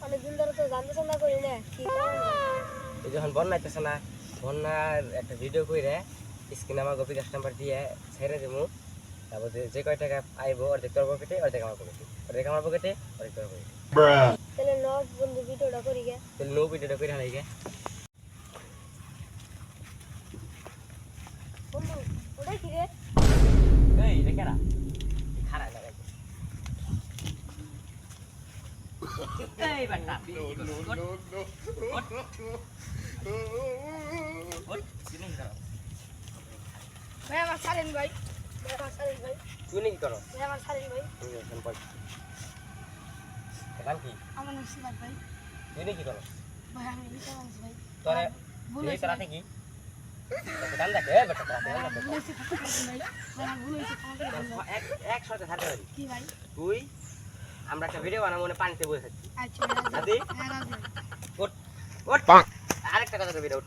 অনেকদিন ধরে তো জানতে চান্দা করি না কি এই যখন বন্যা আইতেছে না বন্যার একটা ভিডিও কইরে স্ক্রিনে আমার বিকাশ নাম্বার দিয়ে ছেড়ে দেবো তারপর যে কয় টাকা আইবো অর্ধেক তোর পকেটে অর্ধেক আমার পকেটে অর্ধেক আমার পকেটে অর্ধেক তোর পকেটে তাহলে নক বন্ধু ভিডিওটা করি গে তাহলে নো ভিডিওটা কইরা হালাই গে বন্ধু ওটাই কি রে এই রে কেরা খারাপ লাগে এই বাটা ভাই আমার সারেন ভাই তুই নাকি করো ভাই আমার সারেন ভাই নাম কি আমার নাম সিরাজ ভাই তুই নাকি করো ভাই আমি রিচার্জ ভাই তোরে ভুল এই তোরাতে কি গান দেখে বেটা ভুল হয়েছে ভাই ভাই ভুল হয়েছে এক সাথে থাকতে পারি কি ভাই তুই আমরা একটা ভিডিও বানাবো মনে পানিতে বসে থাকি আচ্ছা রাজি হ্যাঁ রাজি ওঠ ওঠ আরেকটা কথা ভিডিও ওঠ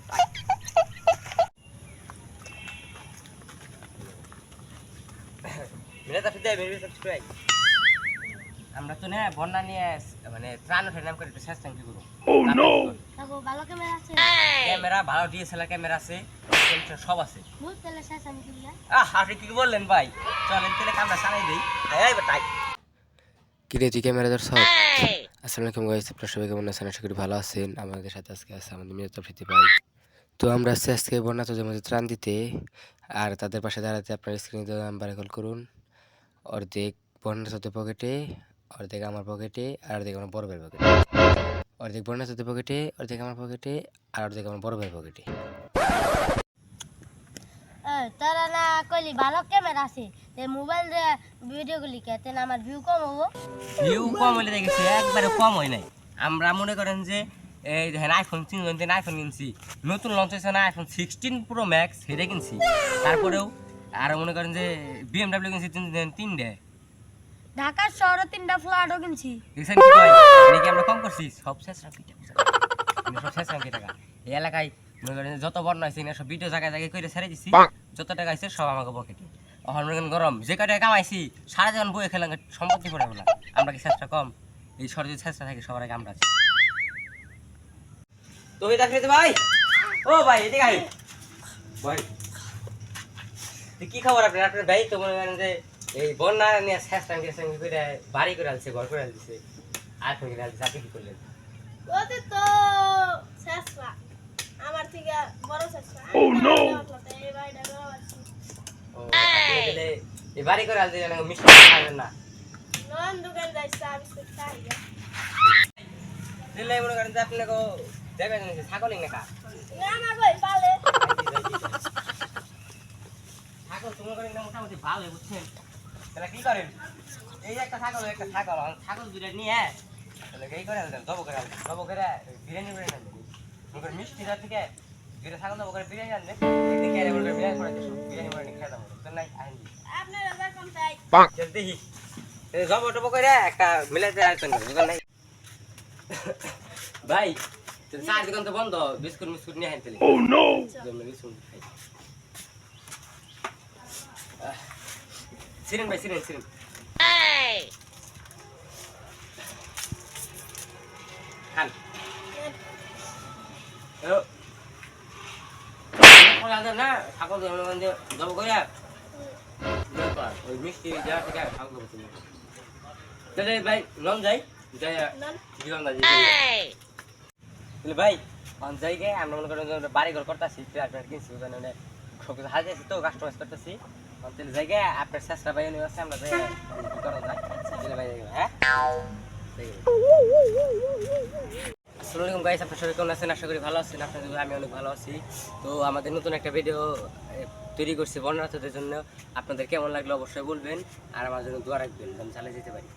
মিলে তাতে মিলে সাবস্ক্রাইব আমরা তো না বন্যা নিয়ে মানে ত্রাণ উঠে নাম করে একটু চেষ্টা কি করব ও নো তারপর ভালো ক্যামেরা আছে ক্যামেরা ভালো ডিএসএলআর ক্যামেরা আছে সেন্সর সব আছে ভূত তেলে শেষ আমি কি না আপনি কি বললেন ভাই চলেন তাহলে ক্যামেরা চালাই দেই এই বেটাই কিরে তুই ক্যামেরা ধর সব আসসালামু আলাইকুম গাইস আপনারা সবাই কেমন আছেন আশা করি ভালো আছেন আমাদের সাথে আজকে আছে আমাদের মিরাজ ফিতি ভাই তো আমরা আজকে বন্যাতদের মধ্যে ত্রাণ দিতে আর তাদের পাশে দাঁড়াতে আপনার স্ক্রিনে দেওয়া নাম্বারে কল করুন অর্ধেক বন্যাতদের পকেটে অর্ধেক আমার পকেটে আর অর্ধেক আমার বড় ভাইয়ের পকেটে অর্ধেক বন্যাতদের পকেটে অর্ধেক আমার পকেটে আর অর্ধেক আমার বড় ভাইয়ের পকেটে তারা না কইলি ভালো ক্যামেরা আছে তে মোবাইল রে ভিডিও গুলি কে তে আমার ভিউ কম হবো ভিউ কম হলে দেখেছি একবারে কম হয় নাই আমরা মনে করেন যে এই দেখেন আইফোন 3 আইফোন কিনছি নতুন লঞ্চ হয়েছে না আইফোন 16 প্রো ম্যাক্স সেটা কিনছি তারপরেও আর মনে করেন যে বিএমডব্লিউ কিনছি তিনটে ঢাকা শহরে 3টা ফ্ল্যাটও কিনছি দেখছেন কি কয় নাকি আমরা কম করছি সব শেষ রাখি সব শেষ রাখি টাকা এই এলাকায় মনে করেন যত বন্যা হয়েছে না সব ভিডিও জায়গায় জায়গায় করে ছেড়ে দিছি যত টাকা আছে সব আমাকে পকেটে এখন মনে করেন গরম যে কয় টাকা কামাইছি সারা জীবন বইয়ে খেলাম সম্পত্তি পড়ে বলা আমরা কি চেষ্টা কম এই শহরে যদি চেষ্টা থাকে সবার আগে আমরা আছি তো এই দেখতে ভাই ও ভাই এদিকে আই ভাই কি খবর আপনার ভাই তো মনে করেন যে এই বন্যা নিয়ে শেষ টাইম করে বাড়ি করে আনছে ঘর করে আনছে আইফোন কিনে আনছে আপনি কি করলেন ওতে তো শেষরা আমার থেকে বড় শেষরা ও নো এই ভাইটা আছে ও আপনি গেলে এই বাড়ি করে আনছে না মিষ্টি খাবেন না নন দোকান যাইছে বিস্কুট খাই দিলে মনে করেন যে আপনি কো দেবেন ছাগল না কা না না ভাই পালে ছাগল তুমি করেন না মোটামুটি ভালো বুঝছেন তাহলে কি করেন এই একটা ছাগল দুটো নিয়ে তাহলে এই করে দবো করে বিরিয়ানি করে নেন মনে মিষ্টি রাত থেকে দুটো ছাগল দবো করে বিরিয়ানি আনবে একদিন কেড়ে বলবে বিরিয়ানি করে দিস বিরিয়ানি করে খেয়ে দেবো তো নাই আইন আপনার রাজা কোন চাই চল দেখি জব টবো করে একটা মিলাইতে আয়োজন করবো দোকান নাই ভাই চার দোকান তো বন্ধ বিস্কুট মিস্কুট নিয়ে আনতে ও নো বিস্কুট খাই সিরেন ভাই সিরেন খান না ঠাকুর যাবো কইয়া ওই মিষ্টি দেওয়া থেকে ঠাকুর দেবো তুমি তাহলে ভাই নন যাই যাই জীবন দাজি তাহলে ভাই অন জায়গায় আমরা মনে করেন বাড়ি ঘর করতেছি আপনার কিনছি মানে সব কিছু হাজাইছি তো কাস্টমাইজ করতেছি তাহলে জায়গায় আপনার চেষ্টা ভাই নিয়ে আসছে আমরা যাই করা যায় তাহলে ভাই হ্যাঁ আসসালামু আলাইকুম গাইস আপনারা সবাই কেমন আছেন আশা করি ভালো আছেন আপনাদের আমি অনেক ভালো আছি তো আমাদের নতুন একটা ভিডিও তৈরি করছি বন্যার্থদের জন্য আপনাদের কেমন লাগলো অবশ্যই বলবেন আর আমার জন্য দোয়া রাখবেন আমি চালিয়ে যেতে পারি